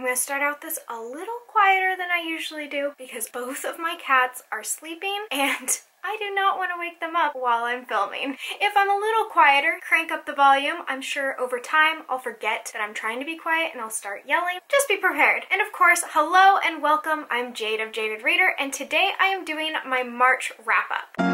I'm gonna start out this a little quieter than I usually do because both of my cats are sleeping and I do not want to wake them up while I'm filming. If I'm a little quieter, crank up the volume. I'm sure over time I'll forget that I'm trying to be quiet and I'll start yelling. Just be prepared. And of course, hello and welcome. I'm Jade of Jaded Reader, and today I am doing my March wrap-up.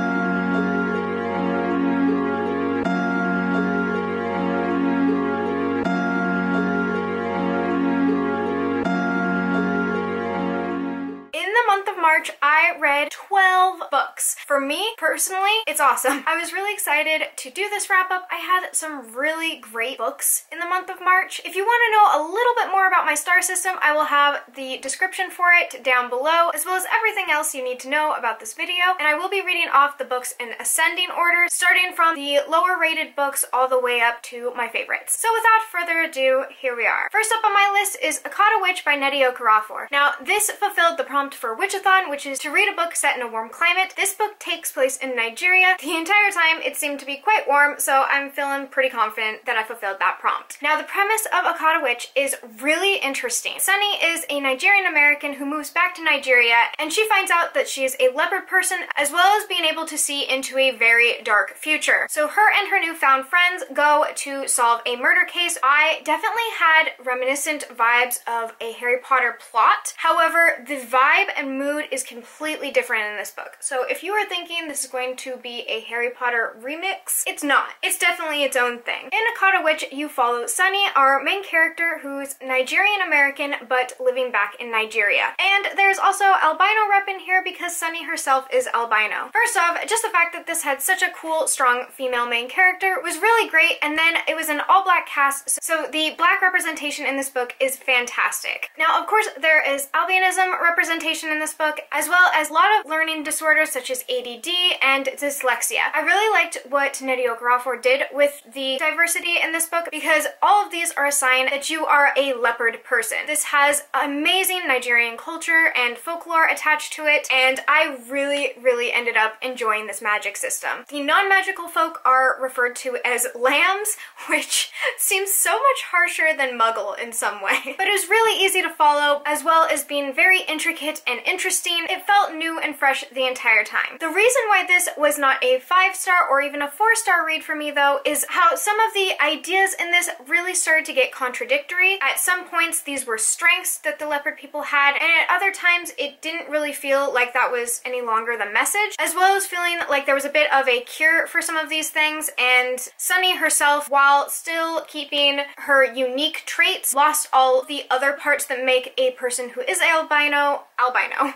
March, I read 12 books. For me, personally, it's awesome. I was really excited to do this wrap-up. I had some really great books in the month of March. If you want to know a little bit more about my star system, I will have the description for it down below, as well as everything else you need to know about this video. And I will be reading off the books in ascending order, starting from the lower rated books all the way up to my favorites. So without further ado, here we are. First up on my list is Akata Witch by Nnedi Okorafor. Now, this fulfilled the prompt for Witchathon, which is to read a book set in a warm climate. This book takes place in Nigeria. The entire time it seemed to be quite warm, so I'm feeling pretty confident that I fulfilled that prompt. Now, the premise of Akata Witch is really interesting. Sunny is a Nigerian American who moves back to Nigeria, and she finds out that she is a leopard person, as well as being able to see into a very dark future. So her and her newfound friends go to solve a murder case. I definitely had reminiscent vibes of a Harry Potter plot. However, the vibe and mood is completely different in this book. So if you are thinking this is going to be a Harry Potter remix, it's not. It's definitely its own thing. In Akata Witch, you follow Sunny, our main character, who's Nigerian American but living back in Nigeria. And there's also albino rep in here because Sunny herself is albino. First off, just the fact that this had such a cool, strong female main character was really great, and then it was an all-black cast, so the black representation in this book is fantastic. Now, of course, there is albinism representation in this book, as well as a lot of learning disorders such as ADD and dyslexia. I really liked what Nnedi Okorafor did with the diversity in this book because all of these are a sign that you are a leopard person. This has amazing Nigerian culture and folklore attached to it, and I really ended up enjoying this magic system. The non-magical folk are referred to as lambs, which seems so much harsher than muggle in some way. But it was really easy to follow, as well as being very intricate and interesting. It felt new and fresh the entire time. The reason why this was not a 5-star or even a 4-star read for me, though, is how some of the ideas in this really started to get contradictory. At some points, these were strengths that the leopard people had, and at other times, it didn't really feel like that was any longer the message, as well as feeling like there was a bit of a cure for some of these things, and Sunny herself, while still keeping her unique traits, lost all the other parts that make a person who is albino.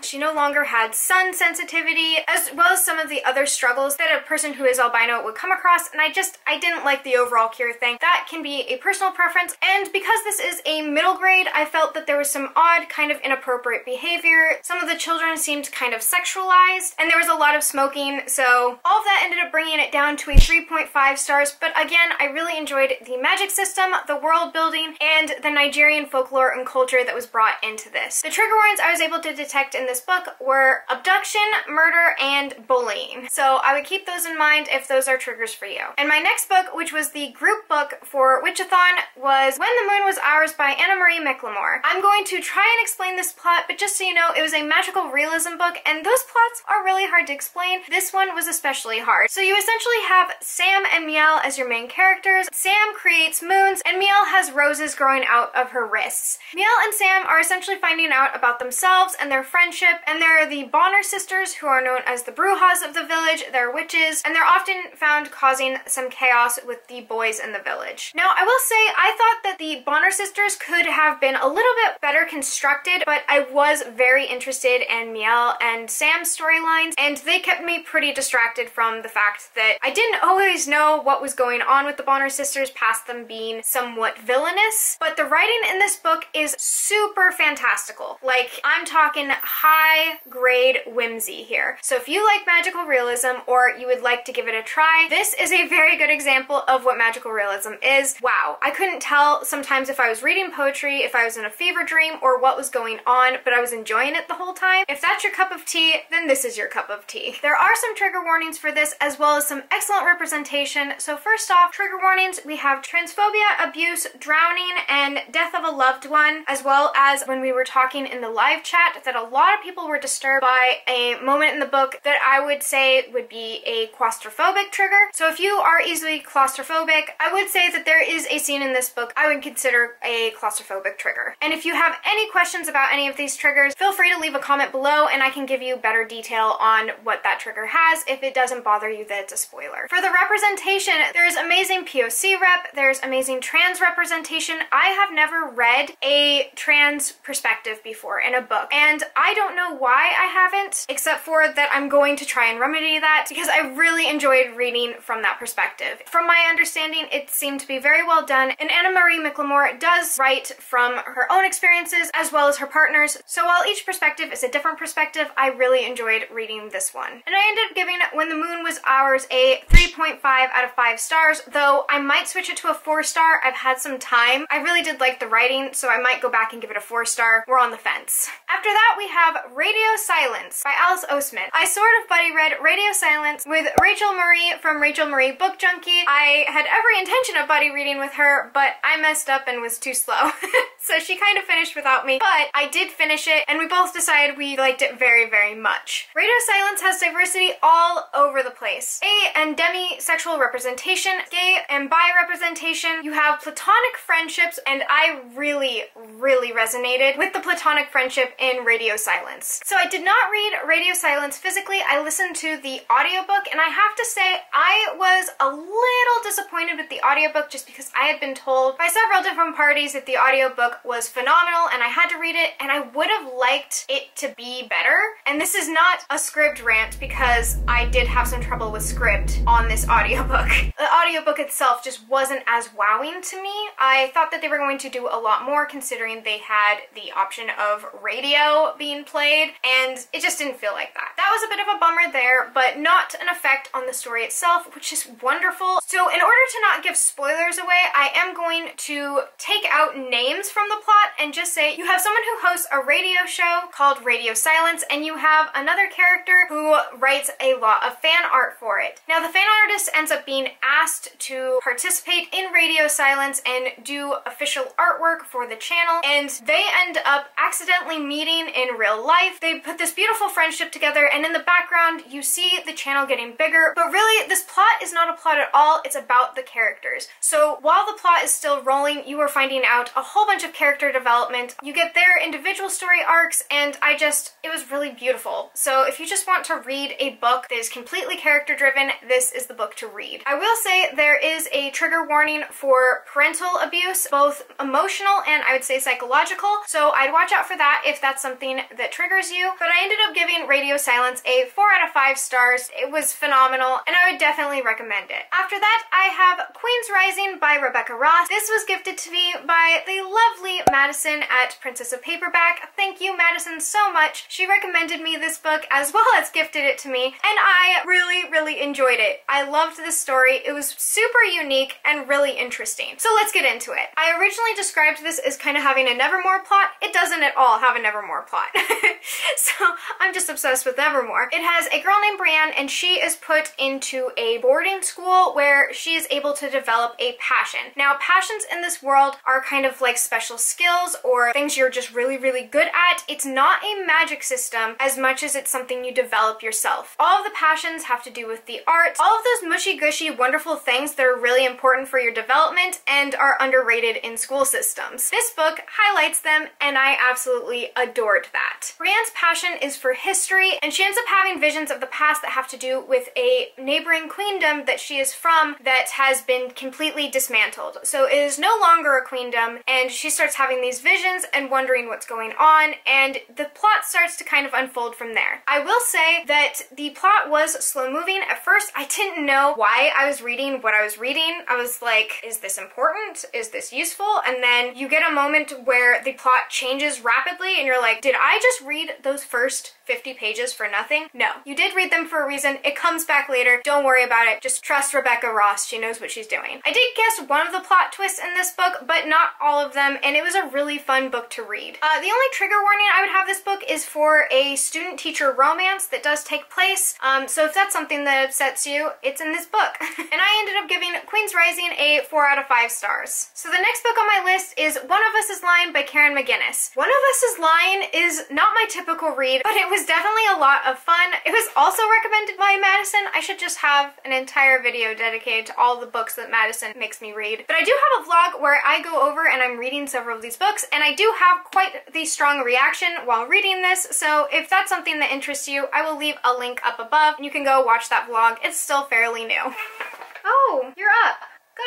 She no longer had sun sensitivity, as well as some of the other struggles that a person who is albino would come across, and I didn't like the overall cure thing. That can be a personal preference, and because this is a middle grade, I felt that there was some odd, kind of inappropriate behavior. Some of the children seemed kind of sexualized, and there was a lot of smoking, so all of that ended up bringing it down to a 3.5 stars, but again, I really enjoyed the magic system, the world building, and the Nigerian folklore and culture that was brought into this. The trigger warnings I was able to detect in this book were abduction, murder, and bullying. So I would keep those in mind if those are triggers for you. And my next book, which was the group book for Witchathon, was When the Moon Was Ours by Anna Marie McLemore. I'm going to try and explain this plot, but just so you know, it was a magical realism book, and those plots are really hard to explain. This one was especially hard. So you essentially have Sam and Miel as your main characters. Sam creates moons, and Miel has roses growing out of her wrists. Miel and Sam are essentially finding out about themselves and their friendship, and they're the Bonner sisters, who are known as the Brujas of the village. They're witches, and they're often found causing some chaos with the boys in the village. Now, I will say, I thought that the Bonner sisters could have been a little bit better constructed, but I was very interested in Miel and Sam's storylines, and they kept me pretty distracted from the fact that I didn't always know what was going on with the Bonner sisters past them being somewhat villainous, but the writing in this book is super fantastical. Like, I'm talking high high grade whimsy here. So if you like magical realism or you would like to give it a try, this is a very good example of what magical realism is. Wow, I couldn't tell sometimes if I was reading poetry, if I was in a fever dream, or what was going on, but I was enjoying it the whole time. If that's your cup of tea, then this is your cup of tea. There are some trigger warnings for this, as well as some excellent representation. So first off, trigger warnings, we have transphobia, abuse, drowning, and death of a loved one, as well as when we were talking in the live chat that a lot of people were disturbed by a moment in the book that I would say would be a claustrophobic trigger. So if you are easily claustrophobic, I would say that there is a scene in this book I would consider a claustrophobic trigger. And if you have any questions about any of these triggers, feel free to leave a comment below and I can give you better detail on what that trigger has if it doesn't bother you that it's a spoiler. For the representation, there's amazing POC rep, there's amazing trans representation. I have never read a trans perspective before in a book, and I don't know why I haven't, except for that I'm going to try and remedy that because I really enjoyed reading from that perspective. From my understanding, it seemed to be very well done, and Anna Marie McLemore does write from her own experiences as well as her partner's, so while each perspective is a different perspective, I really enjoyed reading this one. And I ended up giving When the Moon Was Ours a 3.5 out of 5 stars, though I might switch it to a 4-star. I've had some time. I really did like the writing, so I might go back and give it a 4-star. We're on the fence. After that, we have Radio Silence by Alice Oseman. I sort of buddy read Radio Silence with Rachael Marie from Rachael Marie Book Junkie. I had every intention of buddy reading with her, but I messed up and was too slow. So she kind of finished without me, but I did finish it, and we both decided we liked it very, very much. Radio Silence has diversity all over the place. Gay and demisexual representation, gay and bi representation, you have platonic friendships, and I really, really resonated with the platonic friendship in Radio Silence. So I did not read Radio Silence physically, I listened to the audiobook, and I have to say I was a little disappointed with the audiobook just because I had been told by several different parties that the audiobook was phenomenal and I had to read it, and I would have liked it to be better. And this is not a SCRIBD rant because I did have some trouble with SCRIBD on this audiobook. The audiobook itself just wasn't as wowing to me. I thought that they were going to do a lot more considering they had the option of radio being played, and it just didn't feel like that. That was a bit of a bummer there, but not an effect on the story itself, which is wonderful. So in order to not give spoilers away, I am going to take out names from the plot and just say you have someone who hosts a radio show called Radio Silence, and you have another character who writes a lot of fan art for it. Now the fan artist ends up being asked to participate in Radio Silence and do official artwork for the channel, and they end up accidentally meeting in real life. They put this beautiful friendship together, and in the background you see the channel getting bigger, but really this plot is not a plot at all, it's about the characters. So while the plot is still rolling, you are finding out a whole bunch of character development. You get their individual story arcs, and it was really beautiful. So if you just want to read a book that is completely character driven, this is the book to read. I will say there is a trigger warning for parental abuse, both emotional and I would say psychological, so I'd watch out for that if that's something that triggers you. But I ended up giving Radio Silence a 4 out of 5 stars. It was phenomenal, and I would definitely recommend it. After that, I have Queen's Rising by Rebecca Ross. This was gifted to me by the lovely Madison at Princess of Paperback. Thank you, Madison, so much. She recommended me this book as well as gifted it to me, and I really, really enjoyed it. I loved this story. It was super unique and really interesting. So let's get into it. I originally described this as kind of having a Nevermore plot. It doesn't at all have a Nevermore plot. So I'm just obsessed with Nevermore. It has a girl named Brienne, and she is put into a boarding school where she is able to develop a passion. Now, passions in this world are kind of like special skills or things you're just really, really good at. It's not a magic system as much as it's something you develop yourself. All of the passions have to do with the art, all of those mushy-gushy, wonderful things that are really important for your development and are underrated in school systems. This book highlights them, and I absolutely adored that. Brienne's passion is for history, and she ends up having visions of the past that have to do with a neighboring queendom that she is from queendom that has been completely dismantled. So it is no longer a queendom, and she starts having these visions and wondering what's going on, and the plot starts to kind of unfold from there. I will say that the plot was slow moving. At first, I didn't know why I was reading what I was reading. I was like, is this important? Is this useful? And then you get a moment where the plot changes rapidly and you're like, did I just read those first 50 pages for nothing? No, you did read them for a reason. It comes back later. Don't worry about it. Just trust Rebecca Ross. She knows what she's doing. I did guess one of the plot twists in this book, but not all of them, and it was a really fun book to read. The only trigger warning I would have this book is for a student-teacher romance that does take place, so if that's something that upsets you, it's in this book. And I ended up giving Queen's Rising a 4 out of 5 stars. So the next book on my list is One of Us is Lying by Karen McGinnis. One of Us is Lying is not my typical read, but it was definitely a lot of fun. It was also recommended by Madison. I should just have an entire video dedicated to all the books that Madison makes me read. But I do have a vlog where I go over and I'm reading several of these books, and I do have quite the strong reaction while reading this, so if that's something that interests you, I will leave a link up above and you can go watch that vlog. It's still fairly new. Oh, you're up.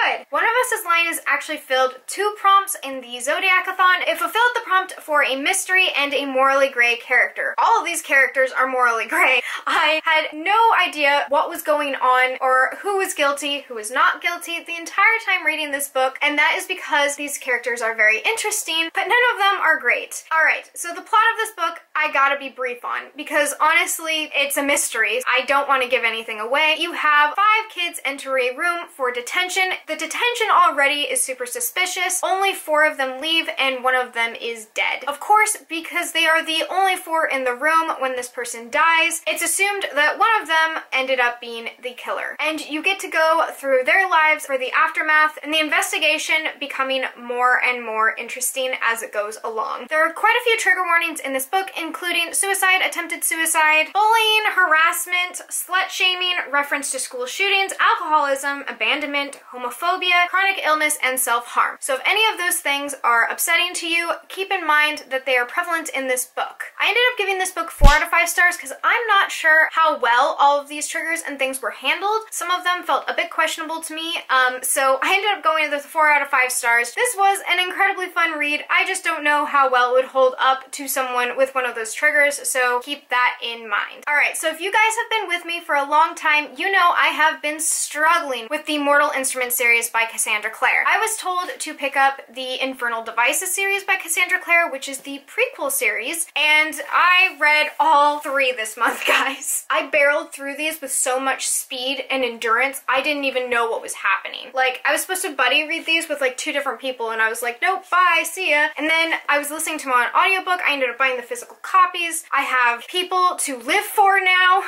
Good. One of Us is Lying is actually filled 2 prompts in the Zodiac-a-thon. It fulfilled the prompt for a mystery and a morally gray character. All of these characters are morally gray. I had no idea what was going on or who was guilty, who was not guilty the entire time reading this book, and that is because these characters are very interesting, but none of them are great. Alright, so the plot of this book I gotta be brief on, because honestly, it's a mystery. I don't want to give anything away. You have 5 kids enter a room for detention. The detention already is super suspicious. Only 4 of them leave and 1 of them is dead. Of course, because they are the only 4 in the room when this person dies, it's assumed that 1 of them ended up being the killer. And you get to go through their lives for the aftermath and the investigation becoming more and more interesting as it goes along. There are quite a few trigger warnings in this book, including suicide, attempted suicide, bullying, harassment, slut-shaming, reference to school shootings, alcoholism, abandonment, homophobia, chronic illness, and self-harm. So if any of those things are upsetting to you, keep in mind that they are prevalent in this book. I ended up giving this book 4 out of 5 stars because I'm not sure how well all of these triggers and things were handled. Some of them felt a bit questionable to me, so I ended up going with 4 out of 5 stars. This was an incredibly fun read. I just don't know how well it would hold up to someone with one of those triggers, so keep that in mind. Alright, so if you guys have been with me for a long time, you know I have been struggling with the Mortal Instruments series by Cassandra Clare. I was told to pick up the Infernal Devices series by Cassandra Clare, which is the prequel series, and I read all 3 this month, guys. I barreled through these with so much speed and endurance, I didn't even know what was happening. Like, I was supposed to buddy read these with like 2 different people, and I was like, nope, bye, see ya. And then I was listening to them on audiobook. I ended up buying the physical copies. I have People to Live For now.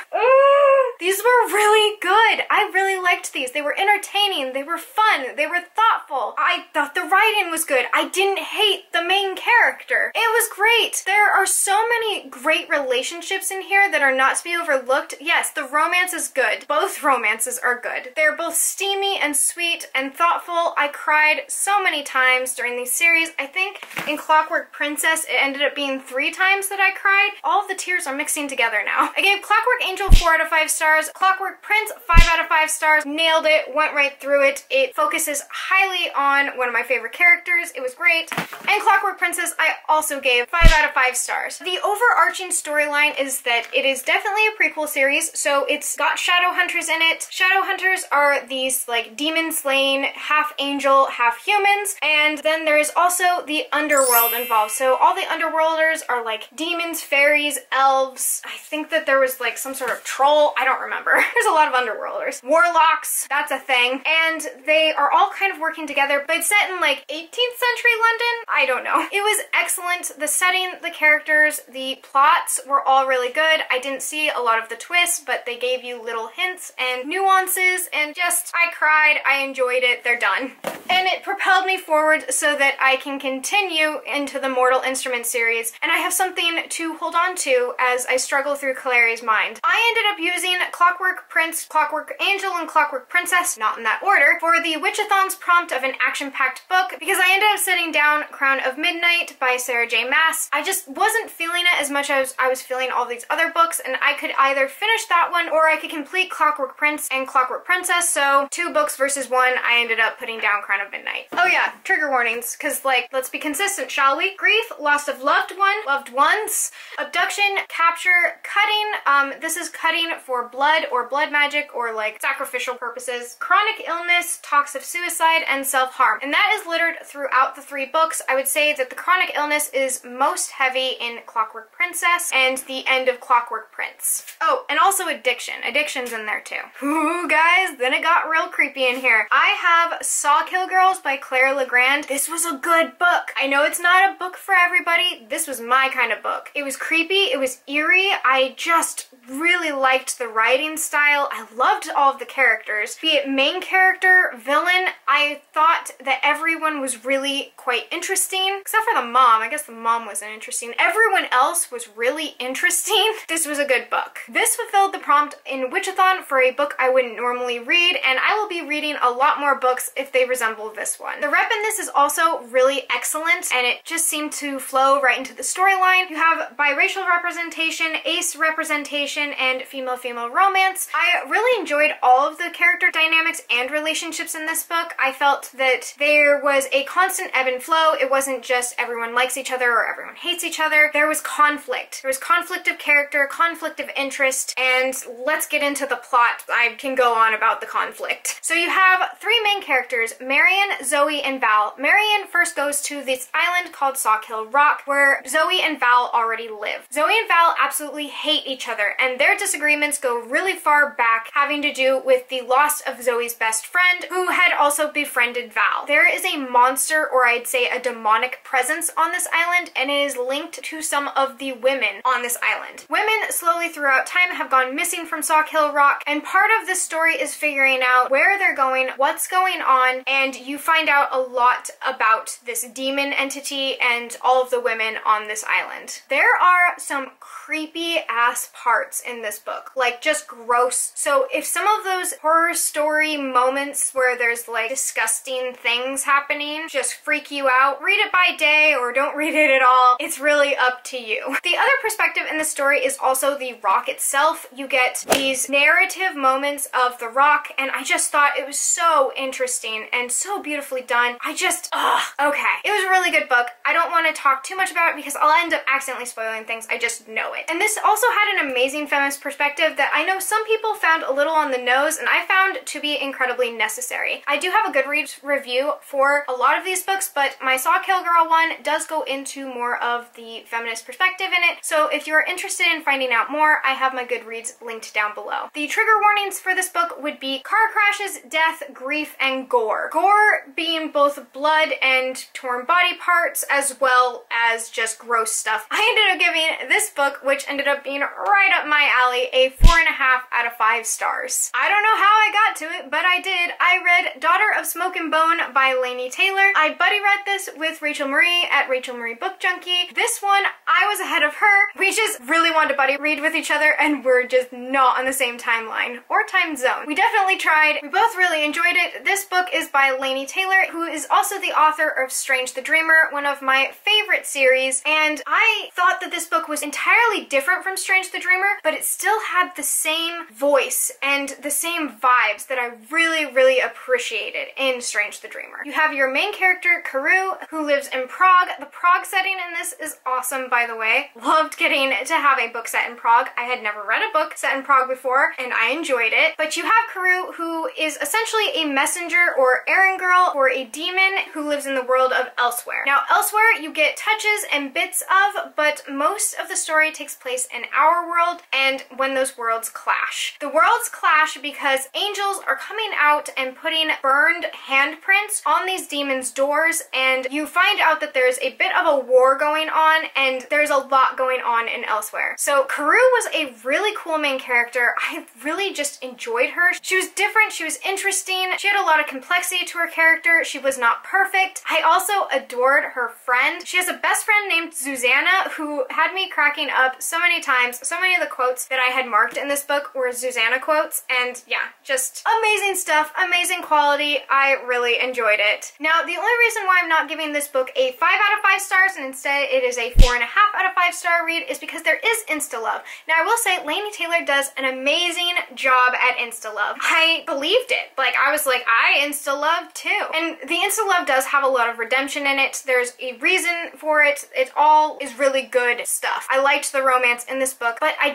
These were really good. I really liked these. They were entertaining. They were fun. They were thoughtful. I thought the writing was good. I didn't hate the main character. It was great. There are so many great relationships in here that are not to be overlooked. Yes, the romance is good. Both romances are good. They're both steamy and sweet and thoughtful. I cried so many times during these series. I think in Clockwork Princess, it ended up being 3 times that I cried. All of the tears are mixing together now. I gave Clockwork Angel 4 out of 5 stars. Clockwork Prince 5 out of 5 stars. Nailed it. Went right through it. It focuses highly on one of my favorite characters. It was great. And Clockwork Princess I also gave 5 out of 5 stars. The overarching storyline is that it is definitely a prequel series, so it's got shadow hunters in it. Shadow hunters are these like demon slaying, half angel, half humans, and then there's also the underworld involved. So all the underworlders are like demons, fairies, elves. I think that there was like some sort of troll. I don't remember. There's a lot of underworlders. Warlocks, that's a thing. And they are all kind of working together, but it's set in like 18th century London? I don't know. It was excellent. The setting, the characters, the plots were all really good. I didn't see a lot of the twists, but they gave you little hints and nuances, and just, I cried, I enjoyed it, they're done. And it propelled me forward so that I can continue into the Mortal Instruments series, and I have something to hold on to as I struggle through Caleri's mind. I ended up using Clockwork Prince, Clockwork Angel, and Clockwork Princess, not in that order, for the Witchathon's prompt of an action-packed book because I ended up setting down Crown of Midnight by Sarah J. Maas. I just wasn't feeling it as much as I was feeling all these other books, and I could either finish that one or I could complete Clockwork Prince and Clockwork Princess, so 2 books versus 1, I ended up putting down Crown of Midnight. Oh yeah, trigger warnings, because like, let's be consistent, shall we? Grief, loss of loved ones, abduction, capture, cutting, this is cutting for blood or blood magic or like sacrificial purposes, chronic illness, talks of suicide, and self-harm. And that is littered throughout the 3 books. I would say that the chronic illness is most heavy in Clockwork Princess and the end of Clockwork Prince. Oh, and also addiction. Addiction's in there too. Ooh, guys, then it got real creepy in here. I have Sawkill Girls by Claire Legrand. This was a good book. I know it's not a book for everybody. This was my kind of book. It was creepy. It was eerie. I just really liked the writing style. I loved all of the characters. Be it main character, villain, I thought that everyone was really quite interesting. Except for the mom. I guess the mom wasn't interesting. Everyone else was really interesting. This was a good book. This fulfilled the prompt in Witchathon for a book I wouldn't normally read, and I will be reading a lot more books if they resemble this one. The rep in this is also really excellent, and it just seemed to flow right into the storyline. You have biracial representation, ace representation, and female-female romance. I really enjoyed all of the character dynamics and relationships in this book. I felt that there was a constant ebb and flow. It wasn't just everyone likes each other or everyone hates each other. There was conflict. There was conflict of character, conflict of interest, and let's get into the plot. I can go on about the conflict. So you have 3 main characters, Marion, Zoe, and Val. Marion first goes to this island called Sawkill Rock, where Zoe and Val already live. Zoe and Val absolutely hate each other, and their disagreements go really far back, having to do with the loss of Zoe's best friend, who had also befriended Val. There is a monster, or I'd say a demonic presence on this island, and it is linked to some of the women on this island. Women slowly throughout time have gone missing from Sawkill Rock, and part of this story is figuring out where they're going, what's going on, and you find out a lot about this demon entity and all of the women on this island. There are some creepy ass parts in this book, like just gross. So if some of those horror story moments where there's like disgusting things happening just freak you out, read it by day or don't read it at all. It's really up to you. The other perspective in the story is also the rock itself. You get these narrative moments of the rock, and I just thought it was so interesting and so beautifully done. Okay. It was a really good book. I don't want to talk too much about it because I'll end up accidentally spoiling things. I just know it. And this also had an amazing feminist perspective that I know some people found a little on the nose, and I found to be incredibly necessary. I do have a Goodreads review for a lot of these books, but my Sawkill Girl one does go into more of the feminist perspective in it, so if you're interested in finding out more, I have my Goodreads linked down below. The trigger warnings for this book would be car crashes, death, grief, and gore. Gore being both blood and torn body parts, as well as just gross stuff. I ended up giving this book, which ended up being right up my alley, a 4.5 out of 5 stars. I don't know how I got to it, but I did. I read Daughter of Smoke and Bone by Laini Taylor. I buddy read this with Rachel Marie at Rachel Marie Book Junkie. This one, I was ahead of her. We just really wanted to buddy read with each other, and we're just not on the same timeline or time zone. We definitely tried. We both really enjoyed it. This book is by Laini Taylor, who is also the author of Strange the Dreamer, one of my favorite series, and I thought that this book was entirely different from Strange the Dreamer, but it still had the same voice and the same vibes that I really appreciated in Strange the Dreamer. You have your main character, Carew, who lives in Prague. The Prague setting in this is awesome, by the way. Loved getting to have a book set in Prague. I had never read a book set in Prague before, and I enjoyed it. But you have Carew, who is essentially a messenger or errand girl for a demon who lives in the world of Elsewhere. Now, Elsewhere you get touches and bits of, but most of the story takes place in our world and when those worlds clash. The worlds clash because angels are coming out and putting burned handprints on these demons' doors, and you find out that there's a bit of a war going on, and there's a lot going on in Elsewhere. So Carew was a really cool main character. I really just enjoyed her. She was different, she was interesting, she had a lot of complexity to her character, she was not perfect. I also adored her friend. She has a best friend named Susanna who had me cracking up so many times. So many of the quotes that I had marked in this book were Susanna quotes, and yeah, just amazing stuff, amazing quality. I really enjoyed it. Now, the only reason why I'm not giving this book a 5 out of 5 stars and instead it is a 4.5 out of 5 star read is because there is insta-love. Now, I will say Laini Taylor does an amazing job at insta-love. I believed it. Like, I was like, I insta-love too. And the insta-love does have a lot of redemption in it. There's a reason for it. It all is really good stuff. I liked the romance in this book, but I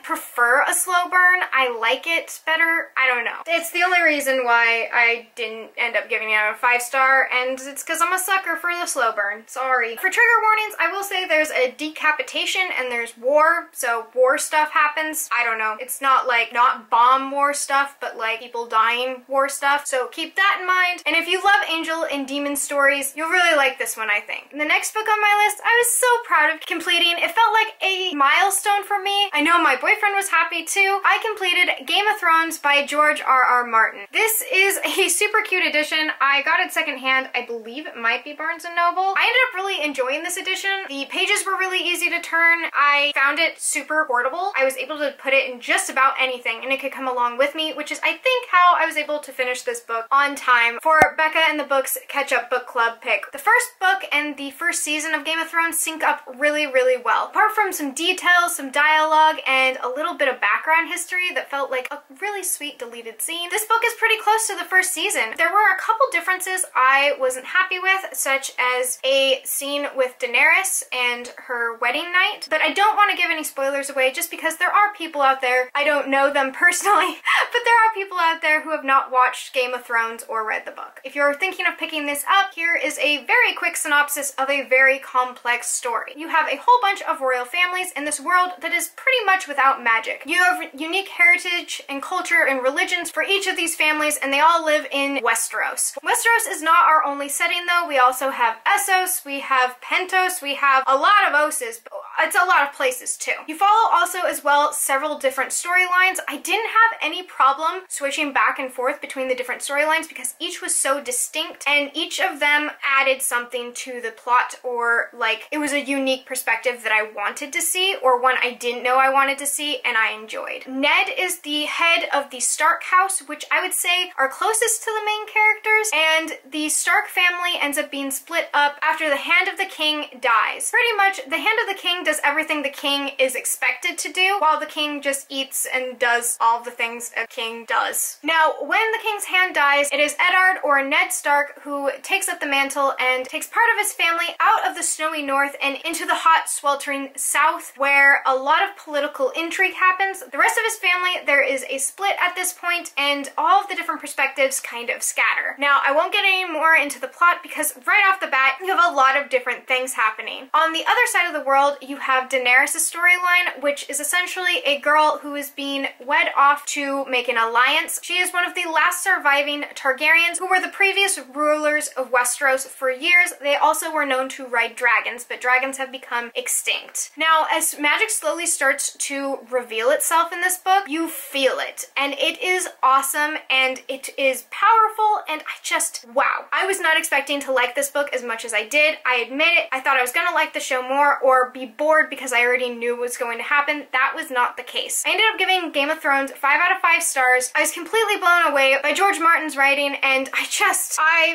prefer a slow burn. I like it better. I don't know. It's the only reason why I didn't end up giving it a 5 star, and it's because I'm a sucker for the slow burn. Sorry. For trigger warnings, I will say there's a decapitation and there's war, so war stuff happens. I don't know. It's not like, not bomb war stuff, but like people dying war stuff, so keep that in mind. And if you love angel and demon stories, you'll really like this one, I think. The next book on my list, I was so proud of completing. It felt like a milestone for me. I know my boyfriend was happy too. I completed Game of Thrones by George R.R. Martin. This is a super cute edition. I got it secondhand. I believe it might be Barnes & Noble. I ended up really enjoying this edition. The pages were really easy to turn. I found it super portable. I was able to put it in just about anything and it could come along with me, which is I think how I was able to finish this book on time for Becca and the Book's Catch-Up Book Club pick. The first book and the first season of Game of Thrones sync up really, really well. Apart from some details, some dialogue, and a little bit of background history that felt like a really sweet deleted scene, this book is pretty close to the first season. There were a couple differences I wasn't happy with, such as a scene with Daenerys and her wedding night, but I don't want to give any spoilers away just because there are people out there, I don't know them personally, but there are people out there who have not watched Game of Thrones or read the book. If you're thinking of picking this up, here is a very quick synopsis of a very complex story. You have a whole bunch of royal families in this world that is pretty much without magic. You have unique heritage and culture and religions for each of these families, and they all live in Westeros. Westeros is not our only setting though. We also have Essos, we have Pentos, we have a lot of Oses. It's a lot of places too. You follow also as well several different storylines. I didn't have any problem switching back and forth between the different storylines because each was so distinct and each of them added something to the plot, or like it was a unique perspective that I wanted to see or one I didn't know I wanted to see and I enjoyed. Ned is the head of the Stark house, which I would say are closest to the main characters, and the Stark family ends up being split up after the Hand of the King dies. Pretty much the Hand of the King does everything the king is expected to do, while the king just eats and does all the things a king does. Now, when the king's hand dies, it is Eddard or Ned Stark who takes up the mantle and takes part of his family out of the snowy north and into the hot, sweltering south, where a lot of political intrigue happens. The rest of his family, there is a split at this point, and all of the different perspectives kind of scatter. Now, I won't get any more into the plot because right off the bat, you have a lot of different things happening. On the other side of the world, you have Daenerys' storyline, which is essentially a girl who is being wed off to make an alliance. She is one of the last surviving Targaryens who were the previous rulers of Westeros for years. They also were known to ride dragons, but dragons have become extinct. Now, as magic slowly starts to reveal itself in this book, you feel it, and it is awesome, and it is powerful, and I just, wow. I was not expecting to like this book as much as I did. I admit it. I thought I was gonna like the show more or be bored because I already knew what was going to happen. That was not the case. I ended up giving Game of Thrones 5 out of 5 stars. I was completely blown away by George Martin's writing, and I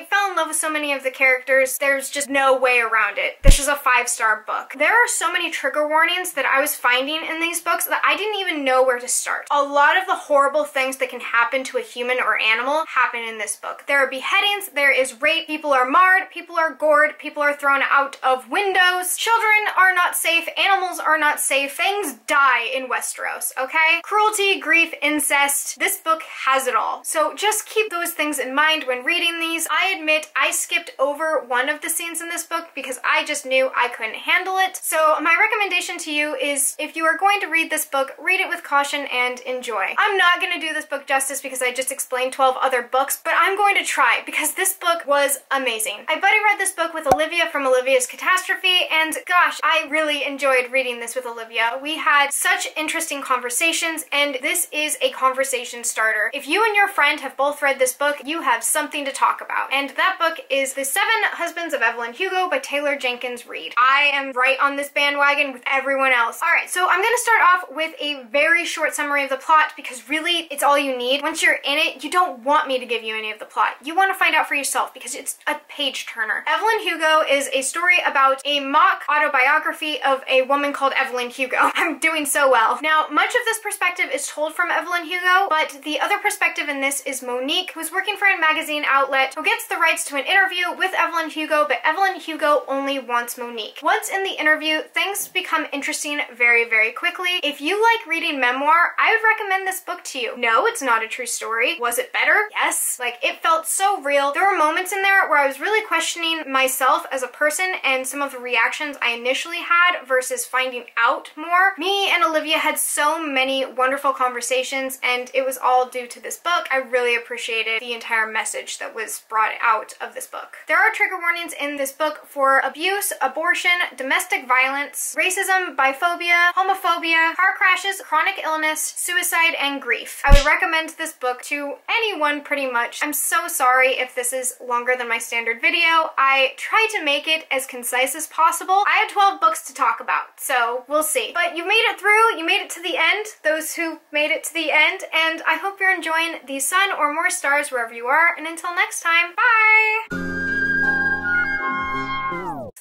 fell in love with so many of the characters. There's just no way around it. This is a 5-star book. There are so many trigger warnings that I was finding in these books that I didn't even know where to start. A lot of the horrible things that can happen to a human or animal happen in this book. There are beheadings, there is rape, people are marred, people are gored, people are thrown out of windows, children are not safe, animals are not safe, things die in Westeros, okay? Cruelty, grief, incest, this book has it all. So just keep those things in mind when reading these. I admit I skipped over one of the scenes in this book because I just knew I couldn't handle it. So my recommendation to you is if you are going to read this book, read it with caution and enjoy. I'm not going to do this book justice because I just explained 12 other books, but I'm going to try because this book was amazing. I buddy read this book with Olivia from Olivia's Catastrophe, and gosh, I really enjoyed reading this with Olivia. We had such interesting conversations, and this is a conversation starter. If you and your friend have both read this book, you have something to talk about. And that book is The 7 Husbands of Evelyn Hugo by Taylor Jenkins Reid. I am right on this bandwagon with everyone else. All right, so I'm gonna start off with a very short summary of the plot because really it's all you need. Once you're in it, you don't want me to give you any of the plot. You want to find out for yourself because it's a page turner. Evelyn Hugo is a story about a mock autobiography of a woman called Evelyn Hugo. I'm doing so well. Now, much of this perspective is told from Evelyn Hugo, but the other perspective in this is Monique, who's working for a magazine outlet, who gets the rights to an interview with Evelyn Hugo, but Evelyn Hugo only wants Monique. Once in the interview, things become interesting very, very quickly. If you like reading memoir, I would recommend this book to you. No, it's not a true story. Was it better? Yes. Like, it felt so real. There were moments in there where I was really questioning myself as a person and some of the reactions I initially had versus finding out more. Me and Olivia had so many wonderful conversations, and it was all due to this book. I really appreciated the entire message that was brought out of this book. There are trigger warnings in this book for abuse, abortion, domestic violence, racism, biphobia, homophobia, car crashes, chronic illness, suicide, and grief. I would recommend this book to anyone pretty much. I'm so sorry if this is longer than my standard video. I tried to make it as concise as possible. I had 12 books to talk about, so we'll see. But you made it through, you made it to the end, those who made it to the end, and I hope you're enjoying the sun or more stars wherever you are, and until next time, bye!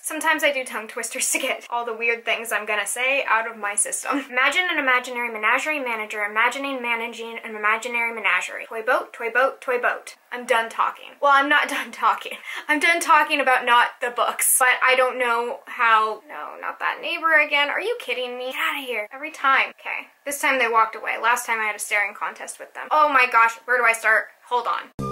Sometimes I do tongue twisters to get all the weird things I'm gonna say out of my system. Imagine an imaginary menagerie manager imagining managing an imaginary menagerie. Toy boat, toy boat, toy boat. I'm done talking. Well, I'm not done talking. I'm done talking about not the books, but I don't know how... No, not that neighbor again. Are you kidding me? Get out of here. Every time. Okay. This time they walked away. Last time I had a staring contest with them. Oh my gosh, where do I start? Hold on.